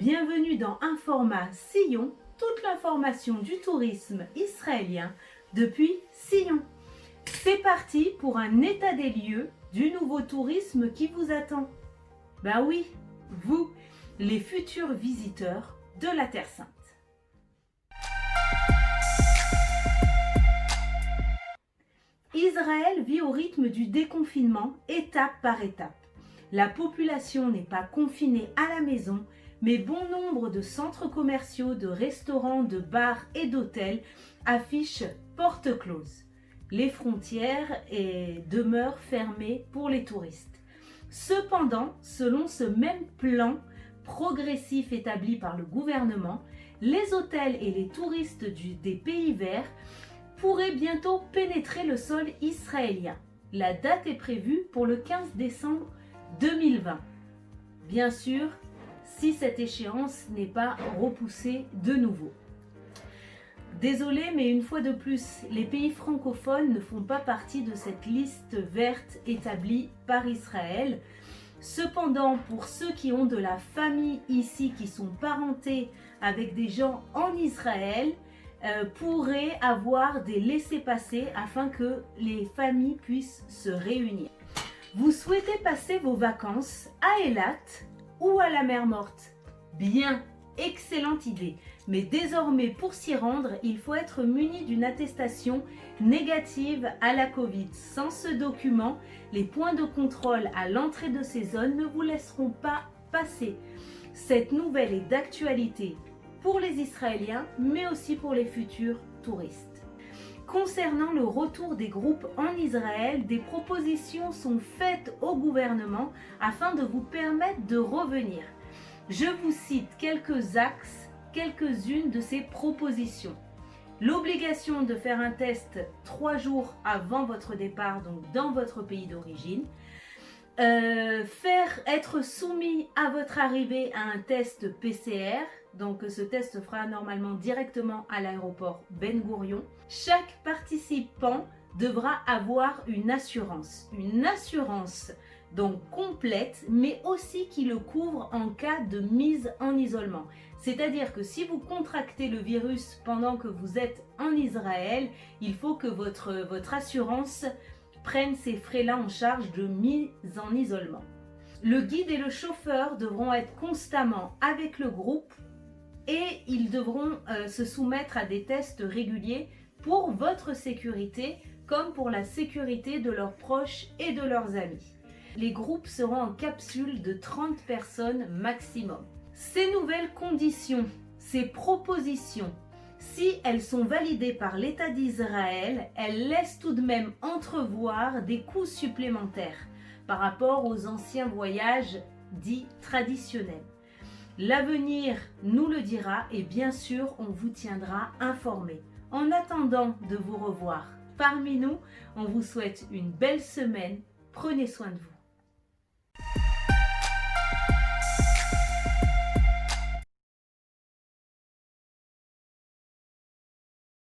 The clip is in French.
Bienvenue dans un format Sion, toute l'information du tourisme israélien depuis Sion. C'est parti pour un état des lieux du nouveau tourisme qui vous attend. Ben oui, vous, les futurs visiteurs de la Terre Sainte. Israël vit au rythme du déconfinement, étape par étape. La population n'est pas confinée à la maison, mais bon nombre de centres commerciaux, de restaurants, de bars et d'hôtels affichent portes closes. Les frontières demeurent fermées pour les touristes. Cependant, selon ce même plan progressif établi par le gouvernement, les hôtels et les touristes des pays verts pourraient bientôt pénétrer le sol israélien. La date est prévue pour le 15 décembre 2020. Bien sûr, si cette échéance n'est pas repoussée de nouveau. Désolé, mais une fois de plus, les pays francophones ne font pas partie de cette liste verte établie par Israël. Cependant, pour ceux qui ont de la famille ici, qui sont parentés avec des gens en Israël, pourraient avoir des laissez-passer afin que les familles puissent se réunir. Vous souhaitez passer vos vacances à Eilat ou à la mer Morte? Bien, excellente idée. Mais désormais, pour s'y rendre, il faut être muni d'une attestation négative à la Covid. Sans ce document, les points de contrôle à l'entrée de ces zones ne vous laisseront pas passer. Cette nouvelle est d'actualité pour les Israéliens, mais aussi pour les futurs touristes. Concernant le retour des groupes en Israël, des propositions sont faites au gouvernement afin de vous permettre de revenir. Je vous cite quelques axes, quelques-unes de ces propositions. L'obligation de faire un test 3 jours avant votre départ, donc dans votre pays d'origine. Être soumis à votre arrivée à un test PCR, donc ce test fera normalement directement à l'aéroport Ben Gourion. Chaque participant devra avoir une assurance donc complète, mais aussi qui le couvre en cas de mise en isolement. C'est-à-dire que si vous contractez le virus pendant que vous êtes en Israël, il faut que votre assurance prennent ces frais-là en charge de mise en isolement. Le guide et le chauffeur devront être constamment avec le groupe et ils devront se soumettre à des tests réguliers pour votre sécurité comme pour la sécurité de leurs proches et de leurs amis. Les groupes seront en capsule de 30 personnes maximum. Ces nouvelles conditions, ces propositions, si elles sont validées par l'État d'Israël, elles laissent tout de même entrevoir des coûts supplémentaires par rapport aux anciens voyages dits traditionnels. L'avenir nous le dira et bien sûr, on vous tiendra informé. En attendant de vous revoir parmi nous, on vous souhaite une belle semaine. Prenez soin de vous.